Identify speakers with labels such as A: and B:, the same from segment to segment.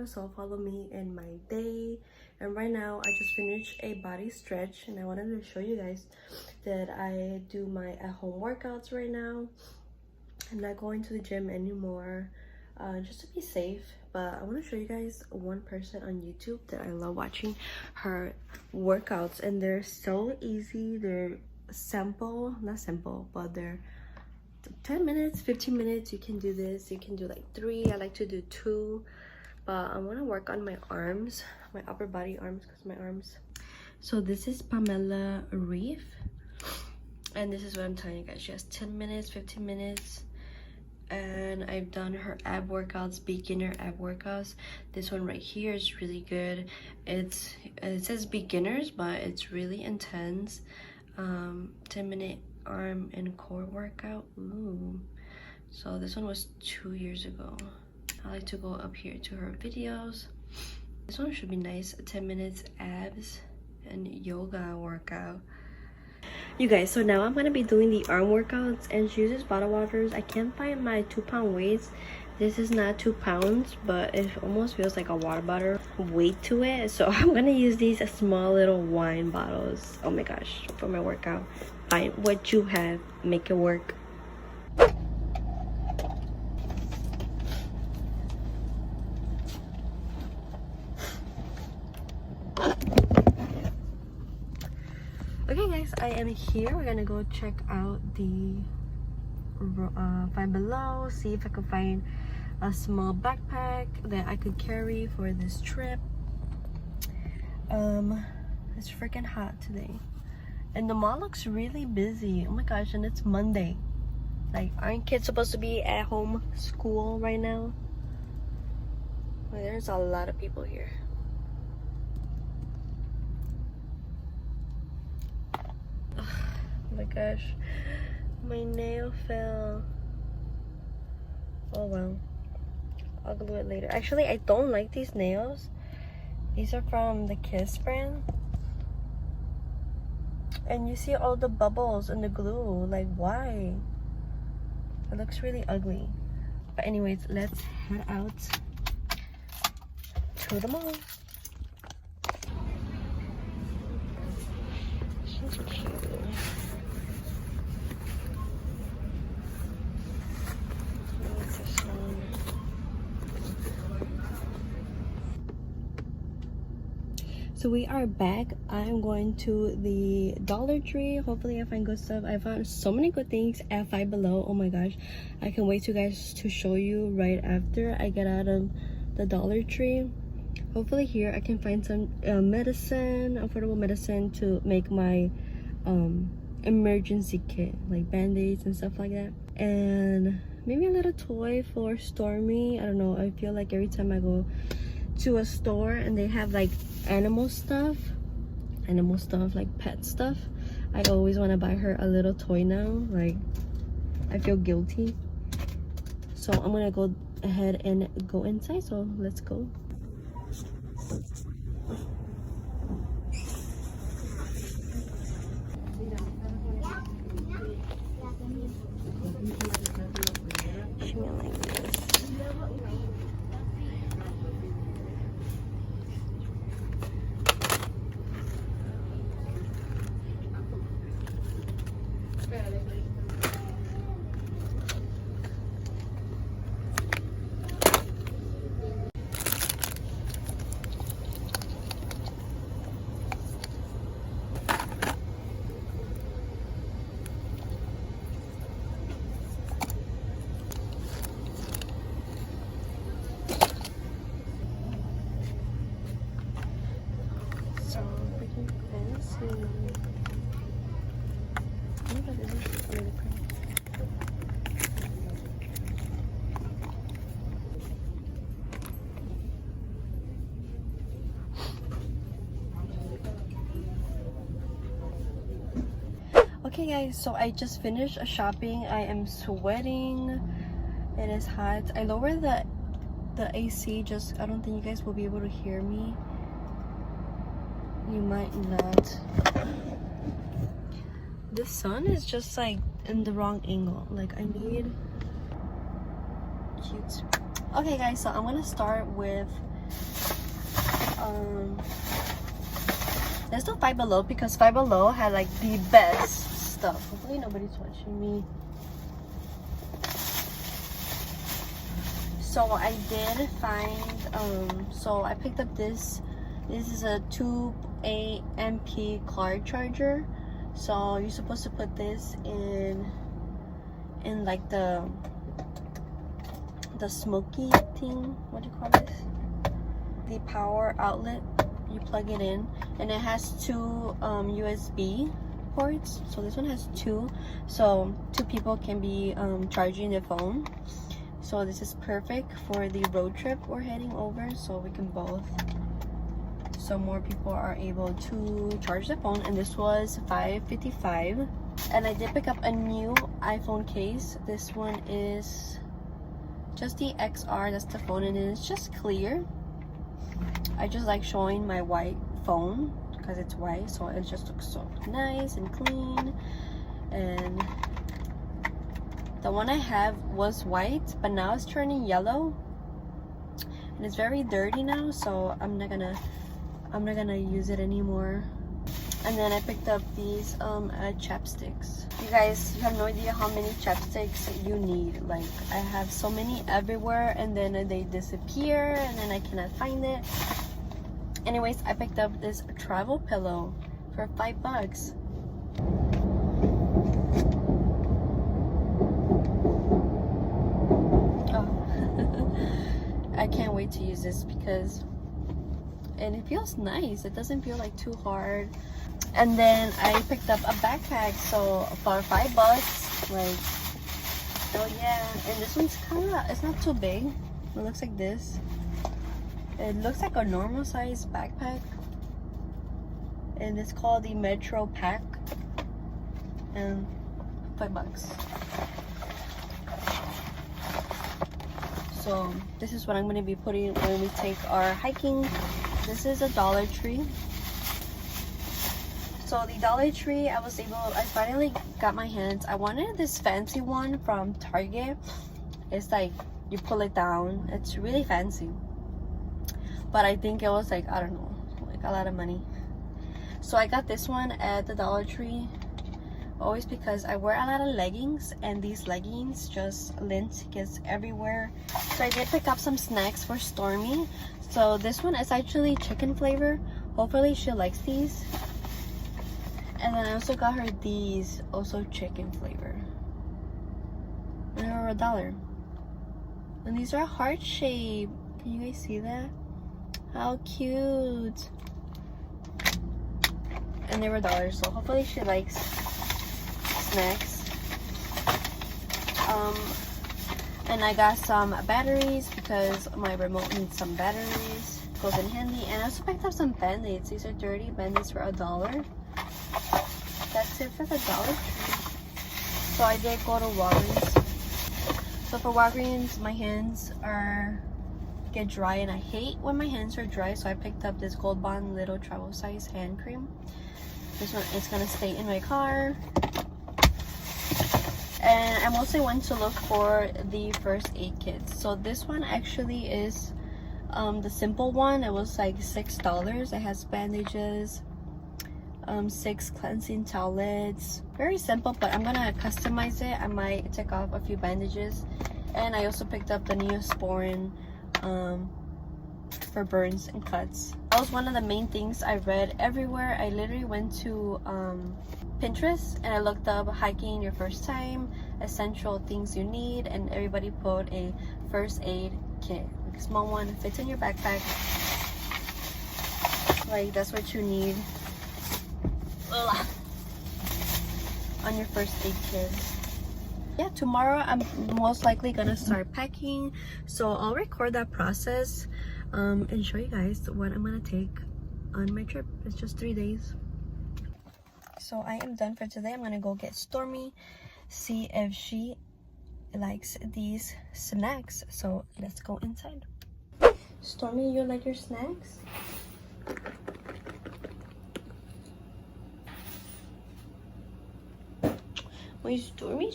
A: video, so follow me in my day. And right now I just finished a body stretch, and I wanted to show you guys that I do my at-home workouts right now. I'm not going to the gym anymore, just to be safe. But I want to show you guys one person on YouTube that I love watching her workouts, and they're so easy. They're simple, not simple, but they're 10 minutes, 15 minutes. You can do this. You can do like 3. I like to do 2, but I want to work on my arms, my upper body arms, because my arms. So this is Pamela Reef, and this is what I'm telling you guys. She has 10 minutes, 15 minutes. And I've done her ab workouts, beginner ab workouts. This one right here is really good. It says beginners, but it's really intense. 10-minute arm and core workout. Ooh. So this one was 2 years ago. I like to go up here to her videos. This one should be nice. 10 minutes abs and yoga workout. You guys, so now I'm gonna be doing the arm workouts, and she uses bottle waters. I can't find my 2-pound weights. This is not 2 pounds, but it almost feels like a water bottle weight to it. So I'm gonna use these small little wine bottles. Oh my gosh, for my workout. Find what you have, make it work. Okay guys, I am here. We're gonna go check out the Five Below, see if I can find a small backpack that I could carry for this trip. It's freaking hot today, and the mall looks really busy. Oh my gosh, and it's Monday. Like, aren't kids supposed to be at home school right now? Like, there's a lot of people here. Oh my gosh, my nail fell. Oh well, I'll glue it later. Actually, I don't like these nails. These are from the Kiss brand, and you see all the bubbles in the glue. Like, why? It looks really ugly. But anyways, let's head out to the mall. So cute. So we are back. I'm going to the Dollar Tree. Hopefully I find good stuff. I found so many good things at Five Below. Oh my gosh, I can't wait to guys to show you right after I get out of the Dollar Tree. Hopefully here I can find some medicine, affordable medicine to make my emergency kit, like band-aids and stuff like that, and maybe a little toy for Stormy. I don't know, I feel like every time I go to a store and they have like animal stuff, like pet stuff, I always want to buy her a little toy now. Like, I feel guilty. So I'm gonna go ahead and go inside, so let's go. She went like this. Okay guys, so I just finished shopping. I am sweating. It is hot. I lowered the AC, just I don't think you guys will be able to hear me. You might not. The sun is just like in the wrong angle. Like, I need cute. Okay guys, so I'm gonna start with let's do Five Below because Five Below had like the best stuff. Hopefully nobody's watching me. So I did find so I picked up this is a 2 amp car charger. So you're supposed to put this in like the smoky thing, what do you call this, the power outlet. You plug it in and it has two USB ports. So this one has two, so two people can be charging their phone. So this is perfect for the road trip we're heading over, so we can both, so more people are able to charge their phone. And this was $5.55. And I did pick up a new iPhone case. This one is just the XR, that's the phone, and it's just clear. I just like showing my white phone because it's white, so it just looks so nice and clean. And the one I have was white, but now it's turning yellow and it's very dirty now, so I'm not gonna use it anymore. And then I picked up these chapsticks. You guys, you have no idea how many chapsticks you need. Like, I have so many everywhere and then they disappear and then I cannot find it. Anyways, I picked up this travel pillow for $5. Oh. I can't wait to use this because, and it feels nice. It doesn't feel like too hard. And then I picked up a backpack, so for $5, like, oh yeah. And this one's it's not too big. It looks like this. It looks like a normal size backpack, and it's called the Metro Pack, and $5. So this is what I'm going to be putting when we take our hiking. This is a Dollar Tree. So the Dollar Tree, I finally got my hands. I wanted this fancy one from Target. It's like you pull it down. It's really fancy. But I think it was like, I don't know, like a lot of money. So I got this one at the Dollar Tree. Always because I wear a lot of leggings and these leggings just lint gets everywhere. So I did pick up some snacks for Stormy. So this one is actually chicken flavor. Hopefully she likes these. And then I also got her these, also chicken flavor. And they were $1. And these are heart shaped. Can you guys see that? How cute. And they were $1, so hopefully she likes snacks. And I got some batteries because my remote needs some batteries. Goes in handy. And I also picked up some band-aids. These are dirty band-aids for $1. That's it for the Dollar Tree. So I did go to Walgreens. So for Walgreens, my hands get dry and I hate when my hands are dry, so I picked up this Gold Bond little travel size hand cream. This one is gonna stay in my car. And I mostly went to look for the first aid kits. So this one actually is the simple one. It was like $6. It has bandages, 6 cleansing towelettes. Very simple, but I'm gonna customize it. I might take off a few bandages. And I also picked up the Neosporin for burns and cuts. That was one of the main things I read everywhere. I literally went to Pinterest and I looked up hiking your first time, essential things you need, and everybody put a first aid kit. Like a small one, fits in your backpack. Like, that's what you need on your first aid kit. Yeah, tomorrow I'm most likely gonna start packing, so I'll record that process and show you guys what I'm gonna take on my trip. It's just 3 days. So I am done for today. I'm gonna go get Stormy, see if she likes these snacks. So let's go inside. Stormy, you like your snacks? My Stormy.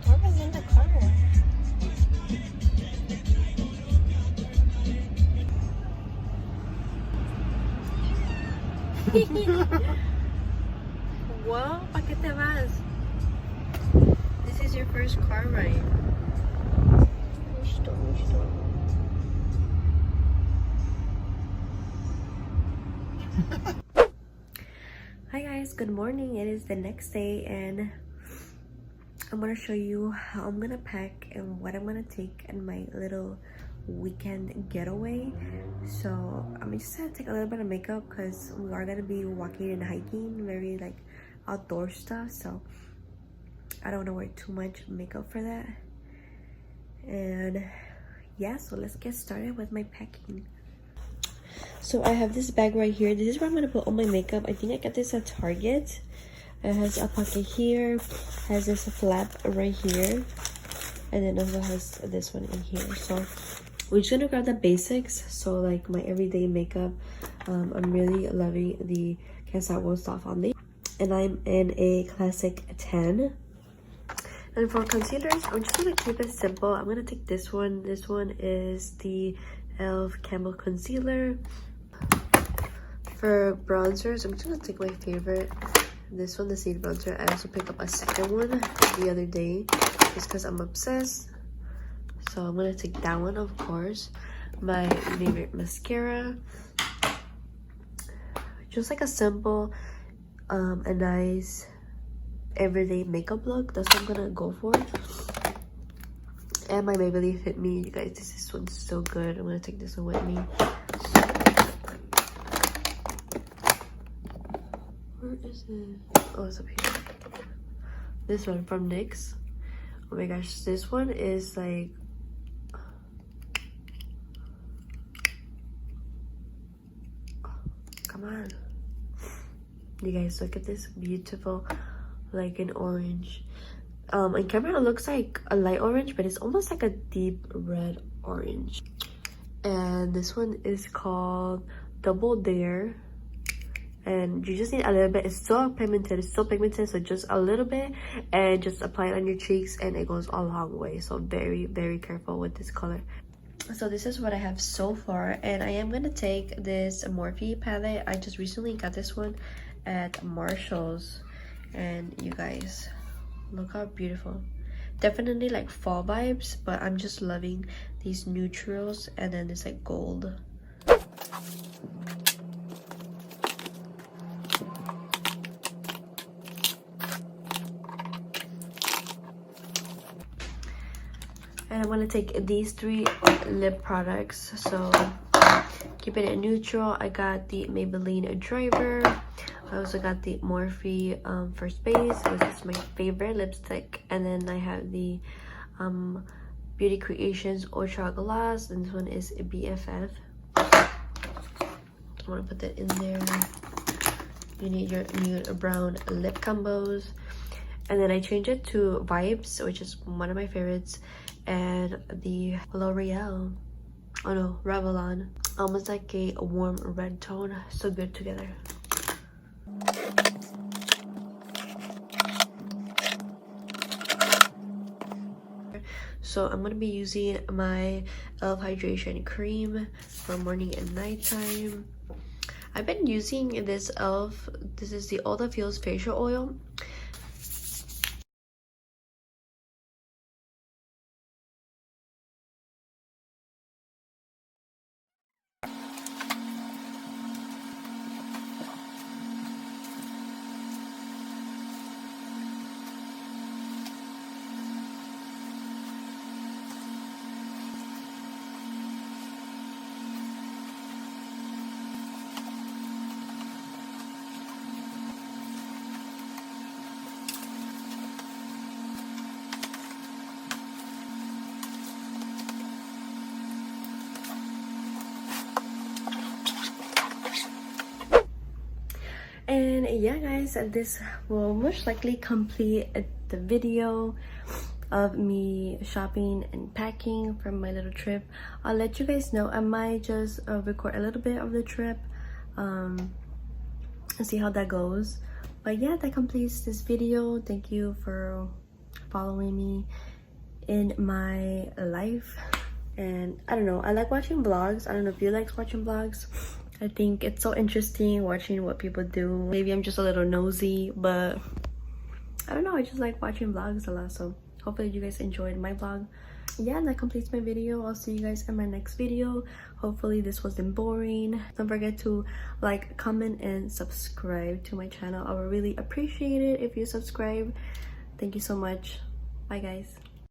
A: Stormy's in the car. Well, ¿pa' qué te vas? This is your first car ride. Hi guys, good morning. It is the next day and I'm gonna show you how I'm gonna pack and what I'm gonna take in my little weekend getaway. So I'm just gonna take a little bit of makeup because we are gonna be walking and hiking, very like outdoor stuff, so I don't want to wear too much makeup for that. And yeah, so let's get started with my packing. So I have this bag right here. This is where I'm gonna put all my makeup. I think I got this at Target. It has a pocket here, has this flap right here, and then also has this one in here. So we're just gonna grab the basics. So like my everyday makeup. I'm really loving the Casavo Soft Foundation, and I'm in a classic 10. And for concealers, I'm just gonna keep it simple. I'm gonna take this one. This one is the e.l.f. Camo Concealer. For bronzers, I'm just gonna take my favorite. This one, the Seed Bronzer. I also picked up a second one the other day just because I'm obsessed. So I'm gonna take that one, of course. My favorite mascara. Just like a simple, a nice everyday makeup look. That's what I'm gonna go for. And my Maybelline Fit Me. You guys, this one's so good. I'm gonna take this one with me. Where is it? Oh, it's up here. This one from NYX. Oh my gosh, this one is like, come on. You guys, look at this beautiful, like an orange. On camera it looks like a light orange, but it's almost like a deep red orange. And this one is called Double Dare. And you just need a little bit. It's so pigmented, so just a little bit and just apply it on your cheeks and it goes a long way. So very, very careful with this color. So this is what I have so far, and I am gonna take this Morphe palette. I just recently got this one at Marshall's, and you guys, look how beautiful. Definitely like fall vibes, but I'm just loving these neutrals and then this like gold. And I'm gonna take these 3 lip products. So keep it in neutral. I got the Maybelline Driver. I also got the Morphe First Base, which is my favorite lipstick. And then I have the Beauty Creations Ultra Gloss, and this one is BFF. I want to put that in there. You need your nude brown lip combos. And then I changed it to Vibes, which is one of my favorites, and the L'Oreal, oh no, Revlon, almost like a warm red tone, so good together. So I'm gonna be using my e.l.f. hydration cream for morning and nighttime. I've been using this e.l.f. This is the All That Feels facial oil. And yeah guys, this will most likely complete the video of me shopping and packing from my little trip. I'll let you guys know. I might just record a little bit of the trip and see how that goes. But yeah, that completes this video. Thank you for following me in my life. And I don't know, I like watching vlogs. I don't know if you like watching vlogs. I think it's so interesting watching what people do. Maybe I'm just a little nosy, but I don't know, I just like watching vlogs a lot. So hopefully you guys enjoyed my vlog. Yeah, and that completes my video. I'll see you guys in my next video. Hopefully this wasn't boring. Don't forget to like, comment, and subscribe to my channel. I would really appreciate it if you subscribe. Thank you so much. Bye guys.